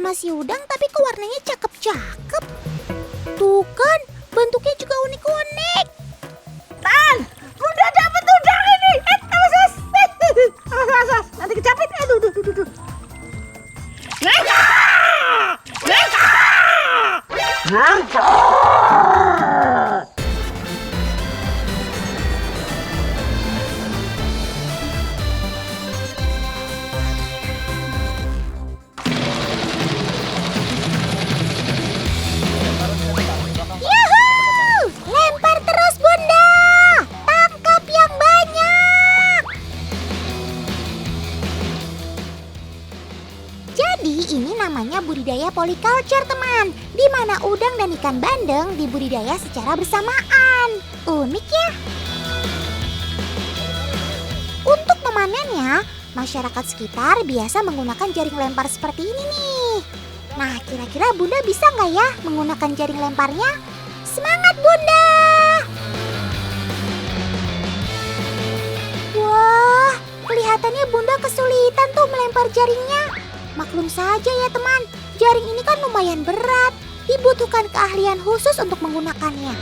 sama si udang tapi kok warnanya cakep-cakep. Tuh kan, bentuknya juga unik-unik. Tan, udah dapet udang ini. Awas. Awas. Nanti kejepit. Duh. Neka! Yuhuu! Lempar terus, Bunda! Tangkap yang banyak! Jadi ini namanya budidaya polyculture, teman, di mana udang dan ikan bandeng dibudidaya secara bersamaan. Unik ya? Untuk memanennya, masyarakat sekitar biasa menggunakan jaring lempar seperti ini nih. Nah, kira-kira Bunda bisa nggak ya menggunakan jaring lemparnya? Semangat, Bunda! Wah, kelihatannya Bunda kesulitan tuh melempar jaringnya. Maklum saja ya teman, jaring ini kan lumayan berat. Dibutuhkan keahlian khusus untuk menggunakannya.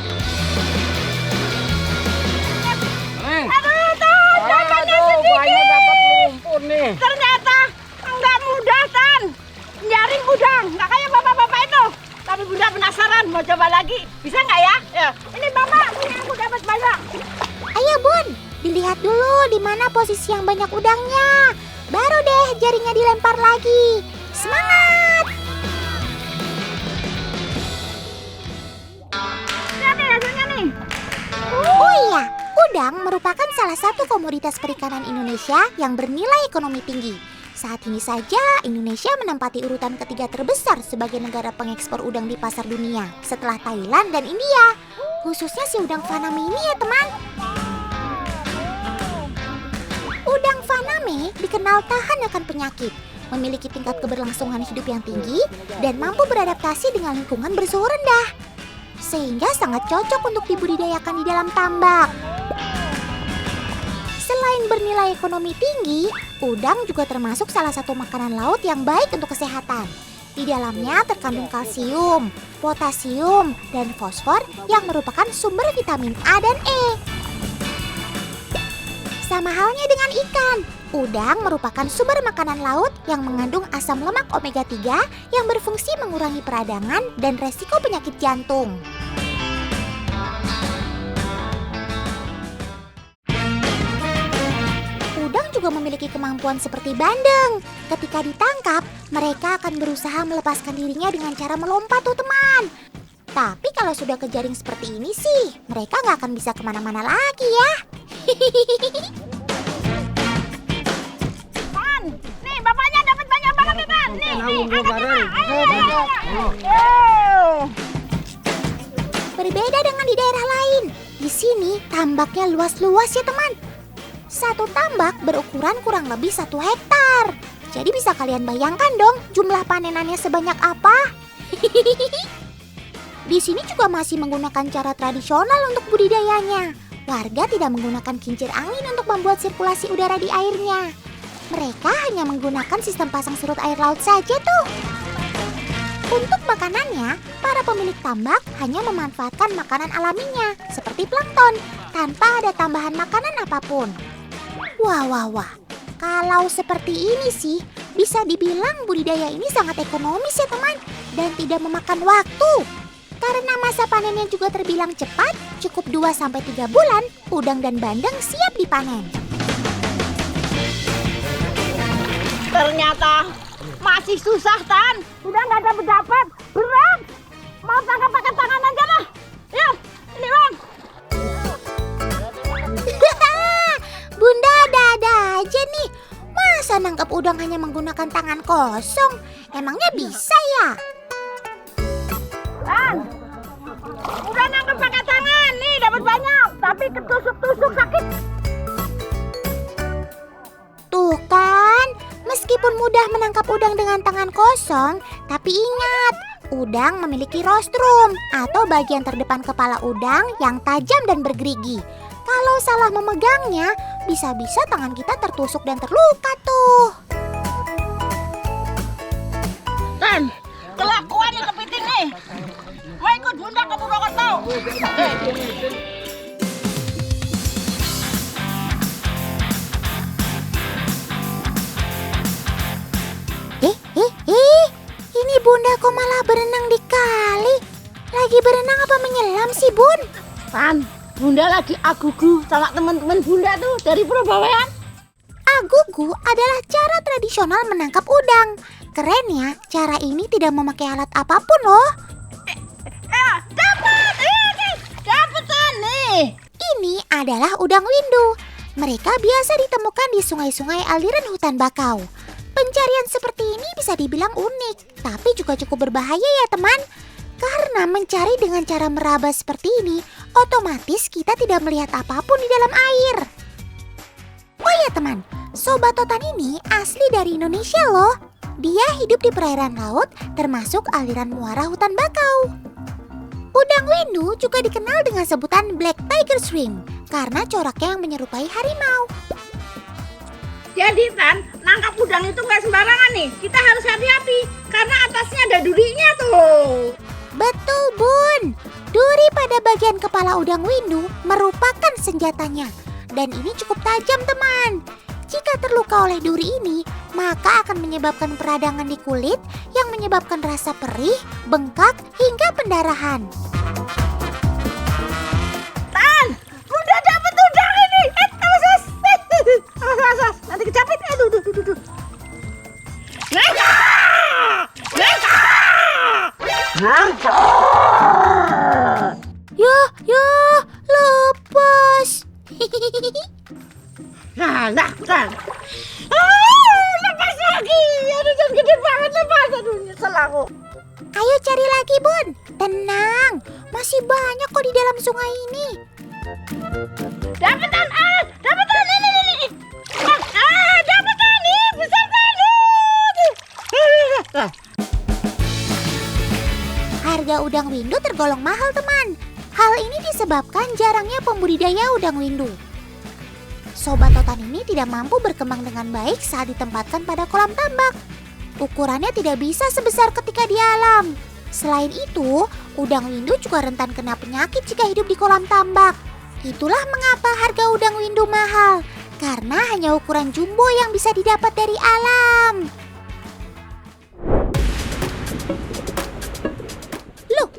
Banyak dapat lumpur nih. Ternyata nggak mudah, Tan. Nyaring udang, nggak kayak bapak-bapak itu. Tapi Bunda penasaran, mau coba lagi. Bisa nggak ya? Ya. Ini bapak, ini aku dapat banyak. Ayo Bun, dilihat dulu di mana posisi yang banyak udangnya. Baru deh jaringnya dilempar lagi. Semangat! Lihat nih hasilnya nih. Oh iya, udang merupakan salah satu komoditas perikanan Indonesia yang bernilai ekonomi tinggi. Saat ini saja Indonesia menempati urutan ketiga terbesar sebagai negara pengekspor udang di pasar dunia setelah Thailand dan India. Khususnya si udang faname ini ya teman. Udang faname dikenal tahan akan penyakit, memiliki tingkat keberlangsungan hidup yang tinggi, dan mampu beradaptasi dengan lingkungan bersuhu rendah. Sehingga sangat cocok untuk dibudidayakan di dalam tambak. Selain bernilai ekonomi tinggi, udang juga termasuk salah satu makanan laut yang baik untuk kesehatan. Di dalamnya terkandung kalsium, potasium, dan fosfor yang merupakan sumber vitamin A dan E. Sama halnya dengan ikan, udang merupakan sumber makanan laut yang mengandung asam lemak omega 3 yang berfungsi mengurangi peradangan dan resiko penyakit jantung. Udang juga memiliki kemampuan seperti bandeng. Ketika ditangkap, mereka akan berusaha melepaskan dirinya dengan cara melompat tuh teman. Tapi kalau sudah ke jaring seperti ini sih, mereka nggak akan bisa kemana-mana lagi ya. Tan, nih bapaknya dapat banyak banget nih, Tan. Nih, angkat Pak. Ayo. Berbeda dengan di daerah lain, di sini tambaknya luas-luas ya teman. Satu tambak berukuran kurang lebih 1 hektar. Jadi bisa kalian bayangkan dong jumlah panenannya sebanyak apa? Di sini juga masih menggunakan cara tradisional untuk budidayanya. Warga tidak menggunakan kincir angin untuk membuat sirkulasi udara di airnya. Mereka hanya menggunakan sistem pasang surut air laut saja tuh. Untuk makanannya, para pemilik tambak hanya memanfaatkan makanan alaminya, seperti plankton, tanpa ada tambahan makanan apapun. Wah. Kalau seperti ini sih, bisa dibilang budidaya ini sangat ekonomis ya teman, dan tidak memakan waktu. Karena masa panennya juga terbilang cepat, cukup 2-3 bulan, udang dan bandeng siap dipanen. Ternyata masih susah, Tan. Udah nggak dapat, berat. Mau tangkap pakai tangan aja lah. Yuk, ini Bang. Bunda ada-ada aja nih. Masa nangkap udang hanya menggunakan tangan kosong? Emangnya bisa ya? Tan, udah nangkep pakai tangan. Nih dapat banyak, tapi ketusuk-tusuk sakit. Tuh kan, meskipun mudah menangkap udang dengan tangan kosong, tapi ingat, udang memiliki rostrum atau bagian terdepan kepala udang yang tajam dan bergerigi. Kalau salah memegangnya, bisa-bisa tangan kita tertusuk dan terluka tuh. Tan, Tan, kelakuannya kepiting nih. Mau ikut bunda ke Purwokerto? Ini bunda kok malah berenang di kali? Lagi berenang apa menyelam sih, Bun? Tan, bunda lagi agugu sama teman-teman bunda tuh dari Purbawean. Agugu adalah cara tradisional menangkap udang. Keren ya, cara ini tidak memakai alat apapun loh. Dapat! Dapat Tan nih. Ini adalah udang windu. Mereka biasa ditemukan di sungai-sungai aliran hutan bakau. Pencarian seperti ini bisa dibilang unik, tapi juga cukup berbahaya ya teman. Karena mencari dengan cara meraba seperti ini, otomatis kita tidak melihat apapun di dalam air. Oh ya teman, Sobat Totan ini asli dari Indonesia loh. Dia hidup di perairan laut, termasuk aliran muara hutan bakau. Udang windu juga dikenal dengan sebutan Black Tiger Shrimp, karena coraknya yang menyerupai harimau. Jadi Tan, nangkap udang itu nggak sembarangan nih. Kita harus hati-hati karena atasnya ada durinya tuh. Betul Bun, duri pada bagian kepala udang windu merupakan senjatanya. Dan ini cukup tajam teman. Jika terluka oleh duri ini, maka akan menyebabkan peradangan di kulit yang menyebabkan rasa perih, bengkak, hingga pendarahan. Tan, udah dapet udang ini. Awas. Awas. Nanti kejepit. Aduh. Neka! Ya, lepas. Tan. Lepas lagi. Aduh, jangan gede banget lepas. Aduh, nyesel aku. Ayo cari lagi Bun. Tenang, masih banyak kok di dalam sungai ini. Dapetan, dapetan ini. Dapetan nih, besar banget. Harga udang windu tergolong mahal teman. Hal ini disebabkan jarangnya pembudidaya udang windu. Sobat Totan ini tidak mampu berkembang dengan baik saat ditempatkan pada kolam tambak. Ukurannya tidak bisa sebesar ketika di alam. Selain itu, udang windu juga rentan kena penyakit jika hidup di kolam tambak. Itulah mengapa harga udang windu mahal, karena hanya ukuran jumbo yang bisa didapat dari alam.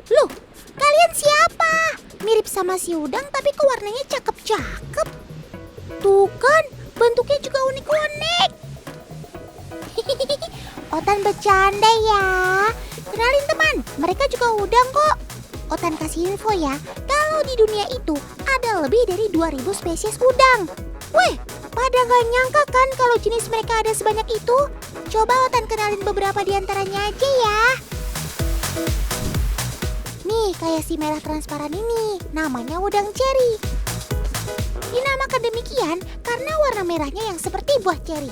Loh, kalian siapa? Mirip sama si udang tapi kok warnanya cakep-cakep. Tuh kan, bentuknya juga unik-unik. Otan bercanda ya. Kenalin teman, mereka juga udang kok. Otan kasih info ya, kalau di dunia itu ada lebih dari 2000 spesies udang. Weh, pada gak nyangka kan kalau jenis mereka ada sebanyak itu? Coba Otan kenalin beberapa di antaranya aja ya. Nih, kayak si merah transparan ini, namanya udang ceri. Dinamakan demikian karena warna merahnya yang seperti buah ceri.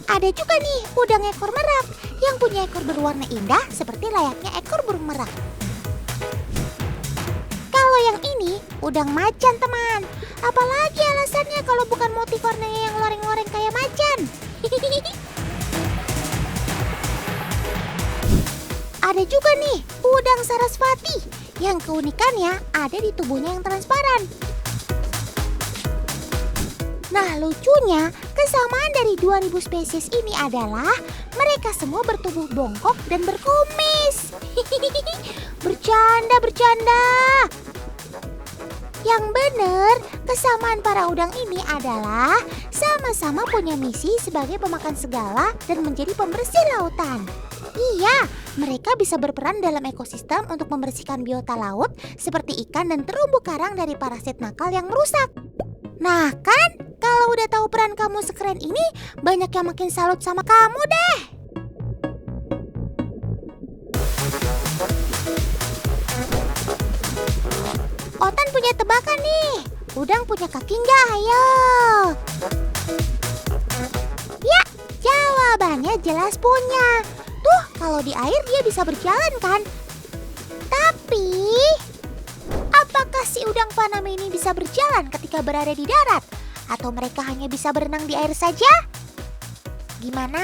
Ada juga nih udang ekor merak yang punya ekor berwarna indah seperti layaknya ekor burung merak. Kalau yang ini udang macan teman. Apalagi alasannya kalau bukan motif warnanya yang loreng-loreng kayak macan. Ada juga nih udang sarasvati yang keunikannya ada di tubuhnya yang transparan. Nah lucunya, kesamaan dari 2000 spesies ini adalah mereka semua bertubuh bongkok dan berkumis. Bercanda. Yang benar, kesamaan para udang ini adalah sama-sama punya misi sebagai pemakan segala dan menjadi pembersih lautan. Iya, mereka bisa berperan dalam ekosistem untuk membersihkan biota laut seperti ikan dan terumbu karang dari parasit nakal yang merusak. Nah kan, kalau udah tahu peran kamu sekeren ini, banyak yang makin salut sama kamu deh. Otan punya tebakan nih. Udang punya kaki nggak? Ayo. Ya, jawabannya jelas punya. Tuh, kalau di air dia bisa berjalan kan? Tapi, apakah si udang Panama ini bisa berjalan ketika berada di darat? Atau mereka hanya bisa berenang di air saja? Gimana?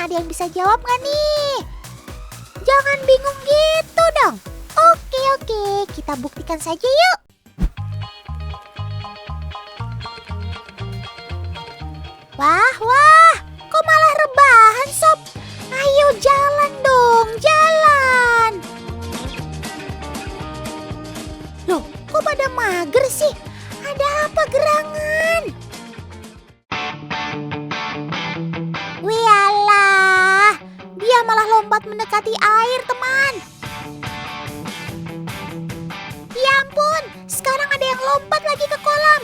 Ada yang bisa jawab nggak nih? jangan bingung gitu dong. Oke, kita buktikan saja yuk. Wah, kok malah rebahan sob? Ayo jalan dong, jalan. Loh, kok pada mager sih? Ada apa gerangan? Wialah, dia malah lompat mendekati air, teman. Ya ampun, sekarang ada yang lompat lagi ke kolam.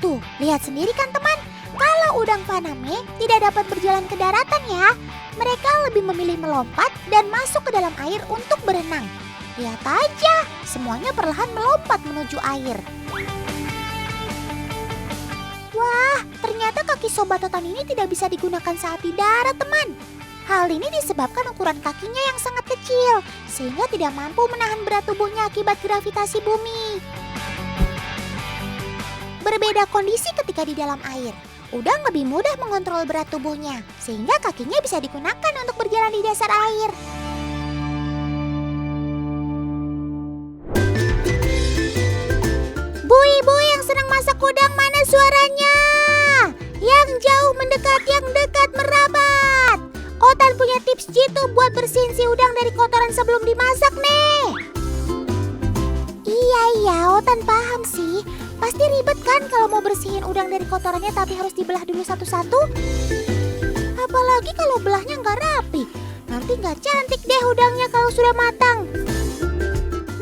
Tuh, lihat sendiri kan teman, kalau udang faname tidak dapat berjalan ke daratan ya. Mereka lebih memilih melompat dan masuk ke dalam air untuk berenang. Lihat aja, semuanya perlahan melompat menuju air. Wah, ternyata kaki sobat totan ini tidak bisa digunakan saat di darat, teman. Hal ini disebabkan ukuran kakinya yang sangat kecil, sehingga tidak mampu menahan berat tubuhnya akibat gravitasi bumi. Berbeda kondisi ketika di dalam air. Udang lebih mudah mengontrol berat tubuhnya, sehingga kakinya bisa digunakan untuk berjalan di dasar air. Bui-bui yang senang masak udang, mana suaranya? Yang jauh mendekat, yang dekat merapat. Otan punya tips jitu buat bersihin si udang dari kotoran sebelum dimasak nih. Iya, Otan paham sih. Pasti ribet kan kalau mau bersihin udang dari kotorannya tapi harus dibelah dulu satu-satu? Apalagi kalau belahnya nggak rapi. Nanti nggak cantik deh udangnya kalau sudah matang.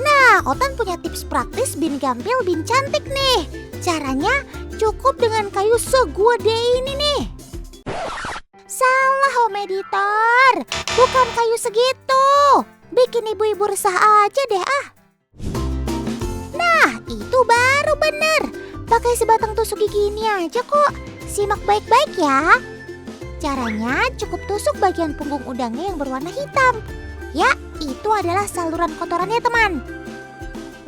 Nah, Otan punya tips praktis bin gampil bin cantik nih. Caranya cukup dengan kayu segede ini nih. Salah Om Editor, bukan kayu segitu. Bikin ibu-ibu resah aja deh ah. Nah, itu baru bener. Pakai sebatang tusuk gigi ini aja kok. Simak baik-baik ya. Caranya cukup tusuk bagian punggung udangnya yang berwarna hitam. Ya, itu adalah saluran kotorannya teman.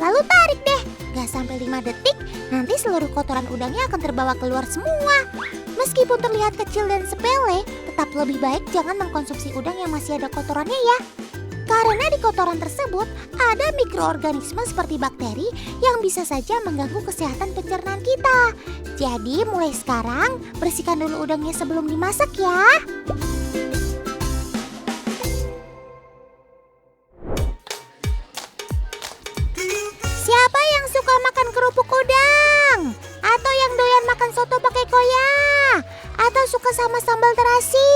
Lalu tarik deh, gak sampai 5 detik, nanti seluruh kotoran udangnya akan terbawa keluar semua. Meskipun terlihat kecil dan sepele, tetap lebih baik jangan mengkonsumsi udang yang masih ada kotorannya ya. Karena di kotoran tersebut ada mikroorganisme seperti bakteri yang bisa saja mengganggu kesehatan pencernaan kita. Jadi mulai sekarang bersihkan dulu udangnya sebelum dimasak ya. Siapa yang suka makan kerupuk udang? Atau yang doyan makan soto pakai koya? Atau suka sama sambal terasi?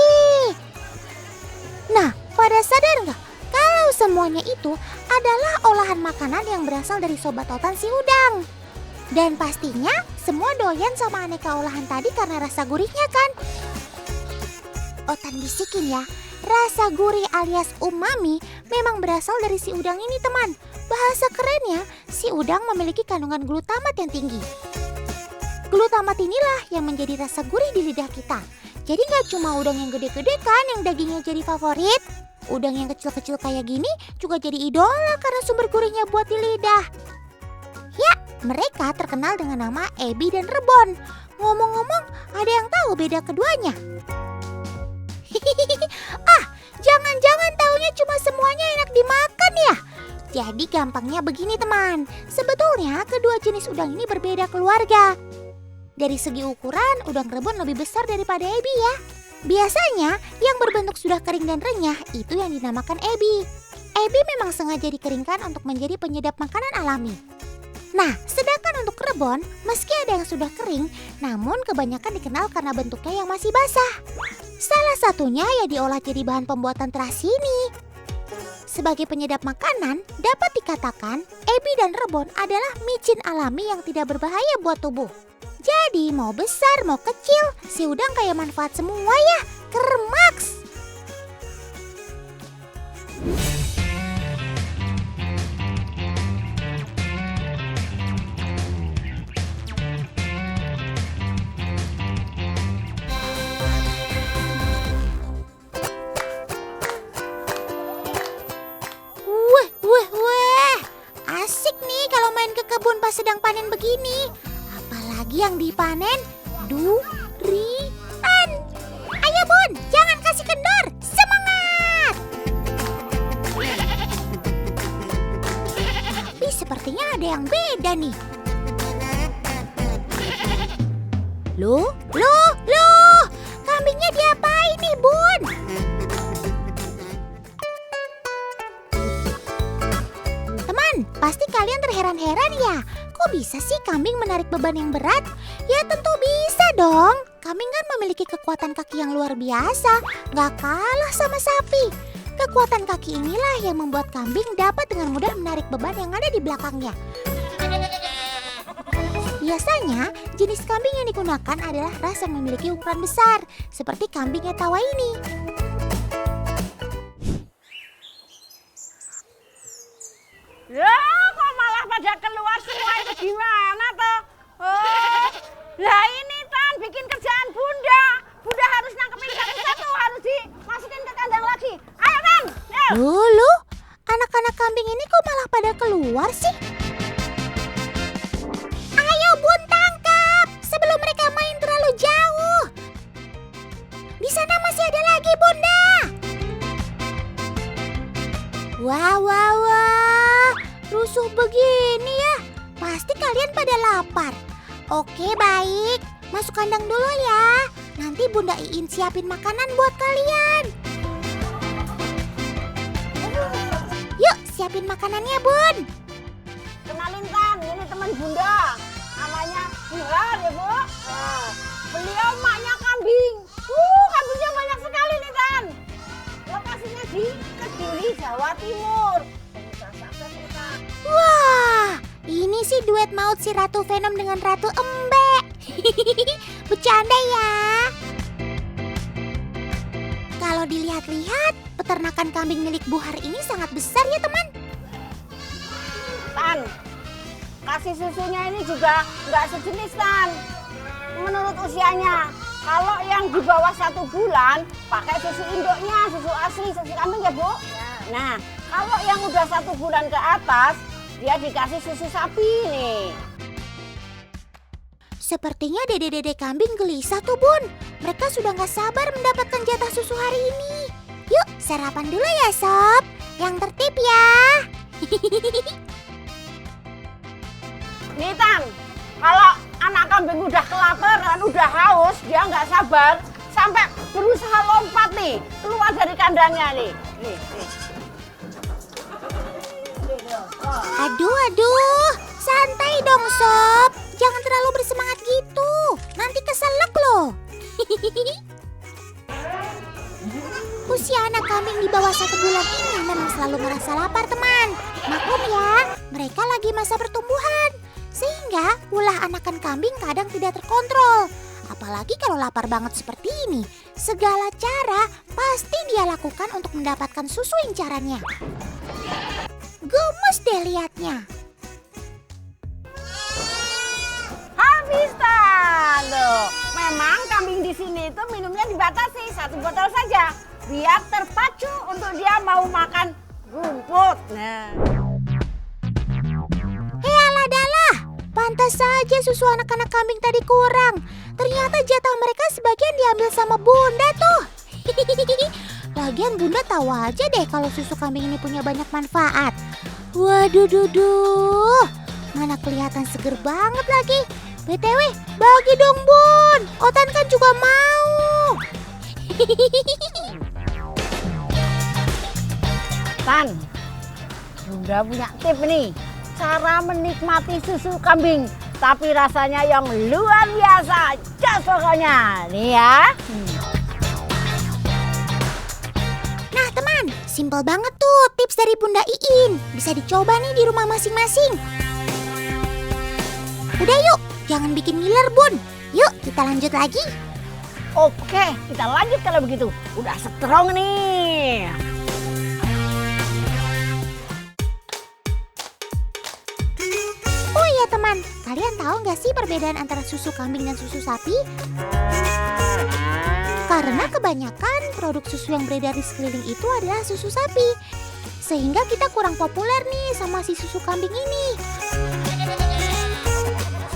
Nah, pada sadar nggak? Kalau semuanya itu adalah olahan makanan yang berasal dari sobat Otan si udang. Dan pastinya semua doyan sama aneka olahan tadi karena rasa gurihnya kan? Otan bisikin ya, rasa gurih alias umami memang berasal dari si udang ini teman. Bahasa kerennya, si udang memiliki kandungan glutamat yang tinggi. Glutamat inilah yang menjadi rasa gurih di lidah kita. Jadi gak cuma udang yang gede-gede kan yang dagingnya jadi favorit. Udang yang kecil-kecil kayak gini juga jadi idola karena sumber gurihnya buat di lidah. Ya, mereka terkenal dengan nama ebi dan rebon. Ngomong-ngomong, ada yang tahu beda keduanya? Jangan-jangan taunya cuma semuanya enak dimakan ya? Jadi gampangnya begini teman, sebetulnya kedua jenis udang ini berbeda keluarga. Dari segi ukuran, udang rebon lebih besar daripada ebi ya. Biasanya yang berbentuk sudah kering dan renyah itu yang dinamakan ebi. Ebi memang sengaja dikeringkan untuk menjadi penyedap makanan alami. Nah, sedangkan untuk rebon, meski ada yang sudah kering, namun kebanyakan dikenal karena bentuknya yang masih basah. Salah satunya ya diolah jadi bahan pembuatan terasi ini. Sebagai penyedap makanan, dapat dikatakan ebi dan rebon adalah micin alami yang tidak berbahaya buat tubuh. Jadi mau besar mau kecil, si udang kayak manfaat semua ya, kermaks. Weh, asik nih kalau main ke kebun pas sedang panen begini. Apalagi yang dipanen durian. Ayo bun, jangan kasih kendor, semangat! sepertinya ada yang beda nih. Loh, kambingnya diapain nih, Bun? Teman, pasti kalian terheran-heran ya. Kok bisa sih kambing menarik beban yang berat? Ya tentu bisa dong. Kambing kan memiliki kekuatan kaki yang luar biasa, gak kalah sama sapi. Kekuatan kaki inilah yang membuat kambing dapat dengan mudah menarik beban yang ada di belakangnya. Biasanya, jenis kambing yang digunakan adalah ras yang memiliki ukuran besar, seperti kambing Etawa ini. Ya, kok malah pada keluar semua itu gimana toh? Oh, lah ini Tan bikin kerjaan Bunda. Bunda harus nangkepin satu-satu, harus dimasukin ke kandang lagi. Ayo Tan, yuk. Loh, anak-anak kambing ini kok malah pada keluar sih? Ayo Bun, tangkap sebelum mereka main terlalu jauh. Di sana masih ada lagi, Bunda. Wah, rusuh begini ya. Pasti kalian pada lapar. Oke, baik. Masuk kandang dulu ya. Nanti Bunda Iin siapin makanan buat kalian. Yuk, siapin makanannya, Bun. Kenalin Tan, ini teman Bunda. Namanya Burhan ya Bu. Nah, beliau maknya kambing. Kambingnya banyak sekali nih Tan. Lokasinya di Kediri, Jawa Timur. Wah, ini sih duet maut si Ratu Venom dengan Ratu Embek. Bercanda ya. Kalau dilihat-lihat, peternakan kambing milik Buhar ini sangat besar ya teman. Tan, kasih susunya ini juga nggak sejenis Tan. Menurut usianya, kalau yang di bawah 1 bulan pakai susu induknya, susu asli, susu kambing ya Bu. Nah, kalau yang udah 1 bulan ke atas, dia dikasih susu sapi nih. Sepertinya dede-dede kambing gelisah tuh Bun. Mereka sudah gak sabar mendapatkan jatah susu hari ini. Yuk sarapan dulu ya Sob. Yang tertib ya. Nih Tan, kalau anak kambing udah kelaparan, udah haus, dia nggak sabar, sampai berusaha lompat nih, keluar dari kandangnya nih. Nih. Aduh, santai dong Sob. Jangan terlalu bersemangat gitu, nanti keselak loh. Usia anak kambing di bawah 1 bulan ini memang selalu merasa lapar teman. Maklum ya, mereka lagi masa pertumbuhan. Sehingga ulah anakan kambing kadang tidak terkontrol. Apalagi kalau lapar banget seperti ini. Segala cara pasti dia lakukan untuk mendapatkan susu incarannya. Gemes deh liatnya. Habis Tan, loh. Memang kambing di sini itu minumnya dibatasi 1 botol saja, biar terpacu untuk dia mau makan rumput. Nah. Pantas saja susu anak-anak kambing tadi kurang. Ternyata jatah mereka sebagian diambil sama Bunda tuh. Lagian Bunda tahu aja deh kalau susu kambing ini punya banyak manfaat. Waduh, mana kelihatan seger banget lagi. BTW, bagi dong Bun. Otan kan juga mau. Tan, Bunda punya tip nih. Cara menikmati susu kambing, tapi rasanya yang luar biasa. Jas pokoknya, nih ya. Nah teman, simpel banget tuh tips dari Bunda Iin. Bisa dicoba nih di rumah masing-masing. Udah yuk, jangan bikin ngiler Bun. Yuk kita lanjut lagi. Oke, kita lanjut kalau begitu. Udah strong nih. Oh iya teman, kalian tahu nggak sih perbedaan antara susu kambing dan susu sapi? Karena kebanyakan produk susu yang beredar di sekeliling itu adalah susu sapi. Sehingga kita kurang populer nih sama si susu kambing ini.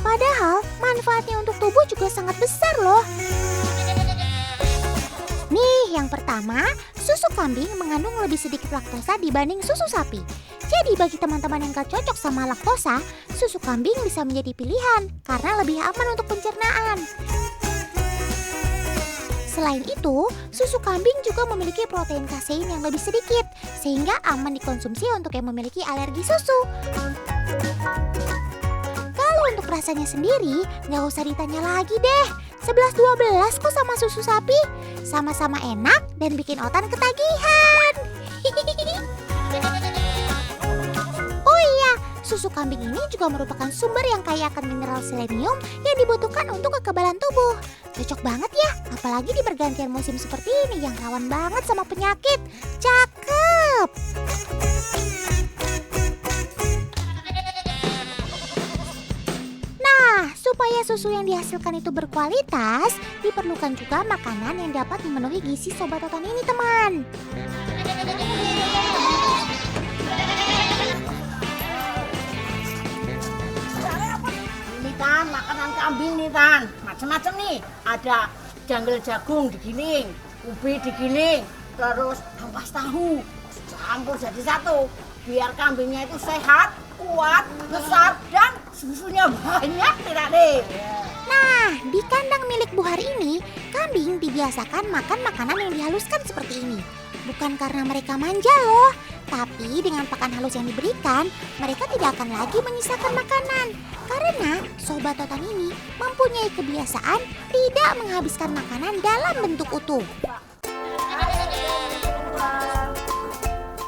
Padahal manfaatnya untuk tubuh juga sangat besar loh. Nih yang pertama, susu kambing mengandung lebih sedikit laktosa dibanding susu sapi. Jadi bagi teman-teman yang gak cocok sama laktosa, susu kambing bisa menjadi pilihan karena lebih aman untuk pencernaan. Selain itu, susu kambing juga memiliki protein kasein yang lebih sedikit, sehingga aman dikonsumsi untuk yang memiliki alergi susu. Kalau untuk rasanya sendiri, nggak usah ditanya lagi deh. 11-12 kok sama susu sapi. Sama-sama enak dan bikin Otan ketagihan. Oh iya, susu kambing ini juga merupakan sumber yang kaya akan mineral selenium yang dibutuhkan untuk kekebalan tubuh. Cocok banget ya, apalagi di pergantian musim seperti ini yang rawan banget sama penyakit. Cakep! Nah, supaya susu yang dihasilkan itu berkualitas, diperlukan juga makanan yang dapat memenuhi gizi Sobat Otan ini, teman. Ini Tan, makanan kambing nih Tan. Macam-macam nih. Ada janggel jagung digiling, ubi digiling, terus ampas tahu campur jadi satu. Biar kambingnya itu sehat, kuat, besar, dan susunya banyak tidak deh. Nah, di kandang milik Buhar ini, kambing dibiasakan makan makanan yang dihaluskan seperti ini. Bukan karena mereka manja loh, tapi dengan pakan halus yang diberikan, mereka tidak akan lagi menyisakan makanan. Karena Sobat Otan ini mempunyai kebiasaan tidak menghabiskan makanan dalam bentuk utuh.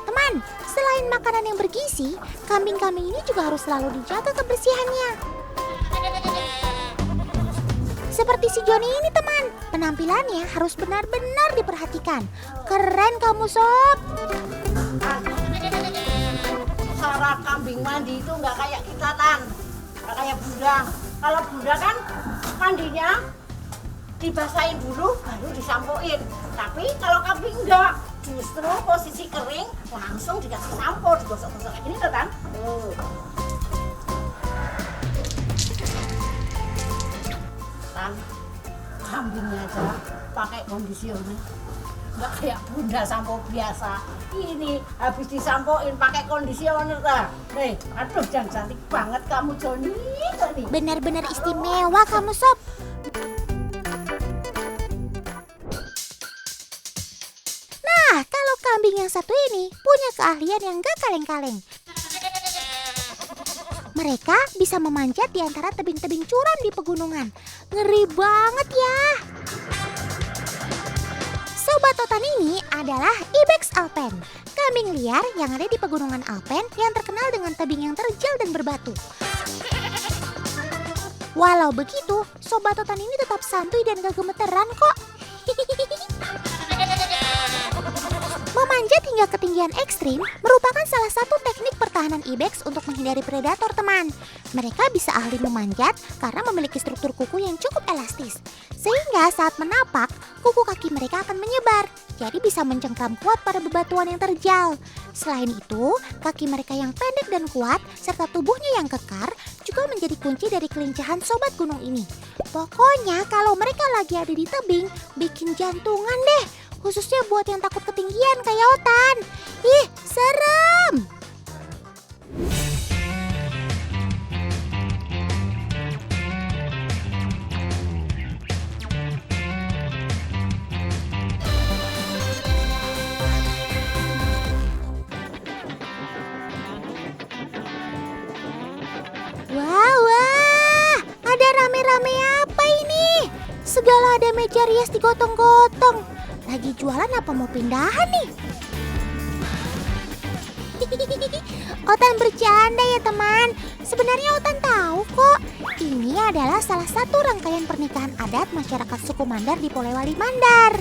Teman, selain makanan yang bergizi, kambing-kambing ini juga harus selalu dijaga kebersihannya. Seperti si Joni ini teman, penampilannya harus benar-benar diperhatikan. Keren kamu Sob. Cara kambing mandi itu nggak kayak kita Tan, nggak kayak Bunda. Kalau Bunda kan mandinya dibasahin dulu baru disampoin. Tapi kalau kambing enggak, justru posisi kering langsung dikasih sampo, digosok-gosok kayak gini tuh Tan. Tan, kambingnya aja pakai kondisioner. Nggak kayak Bunda sampo biasa. Ini habis disampoin pakai kondisioner dah. Nih, aduh jangan cantik banget kamu Joni. Benar-benar istimewa kamu Sob. Nah, kalau kambing yang satu ini punya keahlian yang gak kaleng-kaleng. Mereka bisa memanjat di antara tebing-tebing curam di pegunungan. Ngeri banget ya. Sobat Otan ini adalah Ibex Alpen, kambing liar yang ada di pegunungan Alpen yang terkenal dengan tebing yang terjal dan berbatu. Walau begitu, Sobat Otan ini tetap santuy dan gak gemeteran kok. Memanjat hingga ketinggian ekstrim merupakan salah satu teknik pertahanan ibex untuk menghindari predator teman. Mereka bisa ahli memanjat karena memiliki struktur kuku yang cukup elastis. Sehingga saat menapak, kuku kaki mereka akan menyebar. Jadi bisa mencengkram kuat pada bebatuan yang terjal. Selain itu, kaki mereka yang pendek dan kuat serta tubuhnya yang kekar juga menjadi kunci dari kelincahan sobat gunung ini. Pokoknya kalau mereka lagi ada di tebing, bikin jantungan deh. Khususnya buat yang takut ketinggian kayak Otan. Ih, serem! Wah, ada rame-rame apa ini? Segala ada meja rias digotong-gotong. Lagi jualan apa mau pindahan nih? Otan bercanda ya teman. Sebenarnya Otan tahu kok. Ini adalah salah satu rangkaian pernikahan adat masyarakat suku Mandar di Polewali Mandar.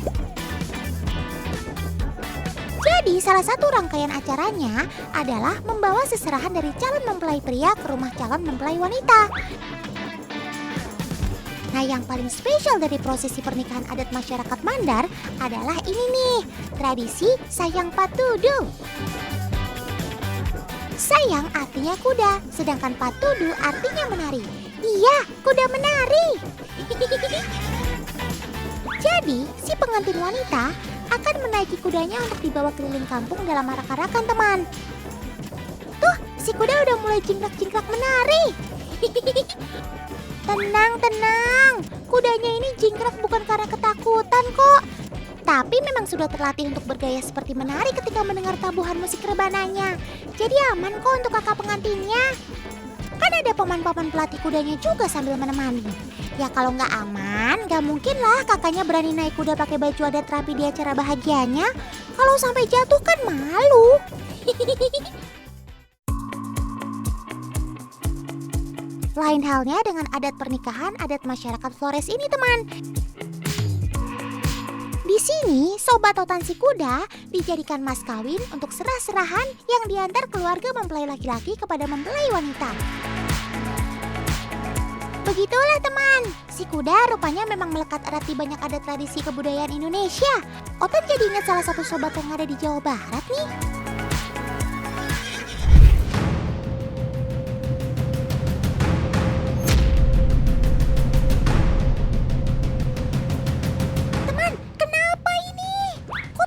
Jadi salah satu rangkaian acaranya adalah membawa seserahan dari calon mempelai pria ke rumah calon mempelai wanita. Nah, yang paling spesial dari prosesi pernikahan adat masyarakat Mandar adalah ini nih, tradisi sayang patudu. Sayang artinya kuda, sedangkan patudu artinya menari. Iya, kuda menari. Jadi, si pengantin wanita akan menaiki kudanya untuk dibawa keliling kampung dalam arak-arakan teman. si kuda udah mulai jingkrak-jingkrak menari. Tenang, tenang. Kudanya ini jingkrak bukan karena ketakutan kok. Tapi memang sudah terlatih untuk bergaya seperti menari ketika mendengar tabuhan musik rebananya. Jadi aman kok untuk kakak pengantinnya. Kan ada paman-paman pelatih kudanya juga sambil menemani. Ya kalau nggak aman, nggak mungkin lah kakaknya berani naik kuda pakai baju adat rapi di acara bahagianya. Kalau sampai jatuh kan malu. Lain halnya dengan adat pernikahan adat masyarakat Flores ini, teman. Di sini, sobat otan si kuda dijadikan mas kawin untuk serah-serahan yang diantar keluarga mempelai laki-laki kepada mempelai wanita. Begitulah teman, si kuda rupanya memang melekat erat di banyak adat tradisi kebudayaan Indonesia. Otan jadi ingat salah satu sobat yang ada di Jawa Barat nih.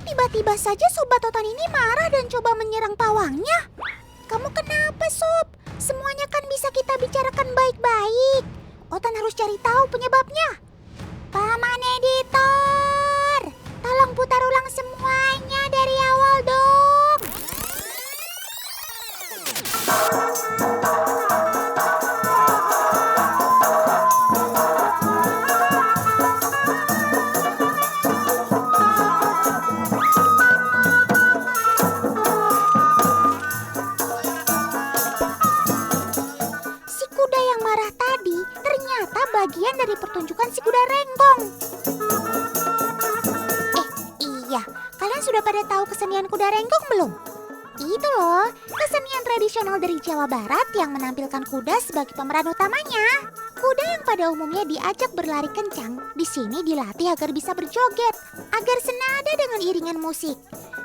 Tiba-tiba saja sobat otan ini marah dan coba menyerang pawangnya. Kamu kenapa, Sob? Semuanya kan bisa kita bicarakan baik-baik. Otan harus cari tahu penyebabnya. Paman editor, tolong putar ulang semuanya dari awal dong. Bagian dari pertunjukan si kuda renggong. Iya, kalian sudah pada tahu kesenian kuda renggong belum? Itu loh, kesenian tradisional dari Jawa Barat yang menampilkan kuda sebagai pemeran utamanya. Kuda yang pada umumnya diajak berlari kencang, di sini dilatih agar bisa berjoget, agar senada dengan iringan musik.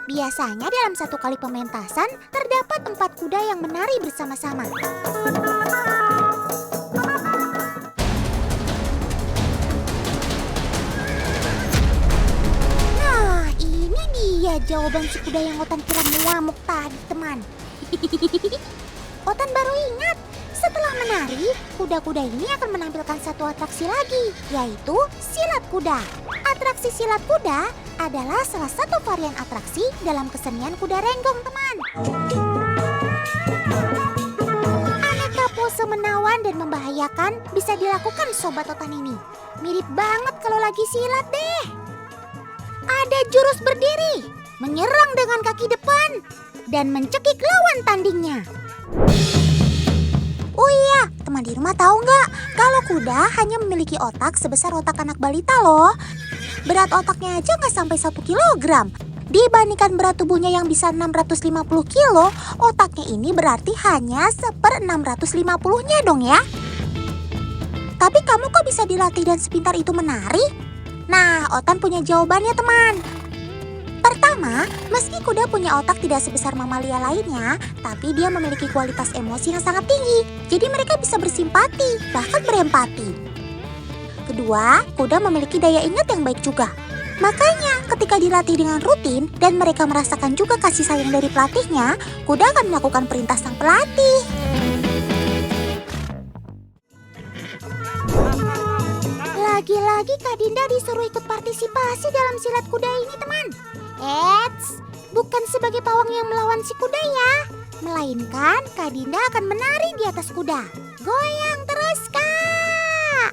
Biasanya dalam satu kali pementasan, terdapat 4 kuda yang menari bersama-sama. Iya, jawaban si kuda yang Otan kira muamuk tadi, teman. Otan baru ingat, setelah menari, kuda-kuda ini akan menampilkan satu atraksi lagi, yaitu silat kuda. Atraksi silat kuda adalah salah satu varian atraksi dalam kesenian kuda renggong, teman. Aneka pose menawan dan membahayakan bisa dilakukan sobat Otan ini. Mirip banget kalau lagi silat deh. Ada jurus berdiri, menyerang dengan kaki depan, dan mencekik lawan tandingnya. Oh iya, teman di rumah tahu nggak? Kalau kuda hanya memiliki otak sebesar otak anak balita loh. Berat otaknya aja nggak sampai 1 kilogram. Dibandingkan berat tubuhnya yang bisa 650 kilo, otaknya ini berarti hanya 1/650-nya dong ya. Tapi kamu kok bisa dilatih dan sepintar itu menari? Nah, Otan punya jawabannya, teman. Pertama, meski kuda punya otak tidak sebesar mamalia lainnya, tapi dia memiliki kualitas emosi yang sangat tinggi. Jadi mereka bisa bersimpati, bahkan berempati. Kedua, kuda memiliki daya ingat yang baik juga. Makanya, ketika dilatih dengan rutin dan mereka merasakan juga kasih sayang dari pelatihnya, kuda akan melakukan perintah sang pelatih. Lagi-lagi Kak Dinda disuruh ikut partisipasi dalam silat kuda ini, teman. Eits, bukan sebagai pawang yang melawan si kuda ya, melainkan Kak Dinda akan menari di atas kuda. Goyang terus, Kak!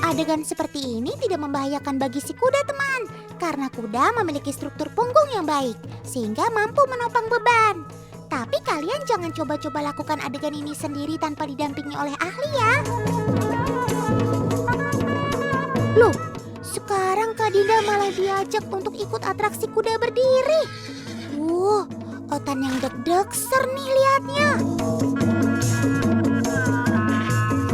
Adegan seperti ini tidak membahayakan bagi si kuda, teman, karena kuda memiliki struktur punggung yang baik, sehingga mampu menopang beban. Tapi kalian jangan coba-coba lakukan adegan ini sendiri tanpa didampingi oleh ahli ya. Loh, sekarang Kak Dinda malah diajak untuk ikut atraksi kuda berdiri. Otan yang deg-degser nih liatnya.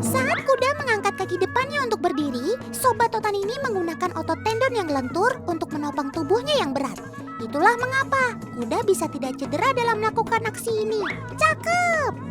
Saat kuda mengangkat kaki depannya untuk berdiri, sobat Otan ini menggunakan otot tendon yang lentur untuk menopang tubuhnya yang berat. Itulah mengapa kuda bisa tidak cedera dalam melakukan aksi ini. Cakep!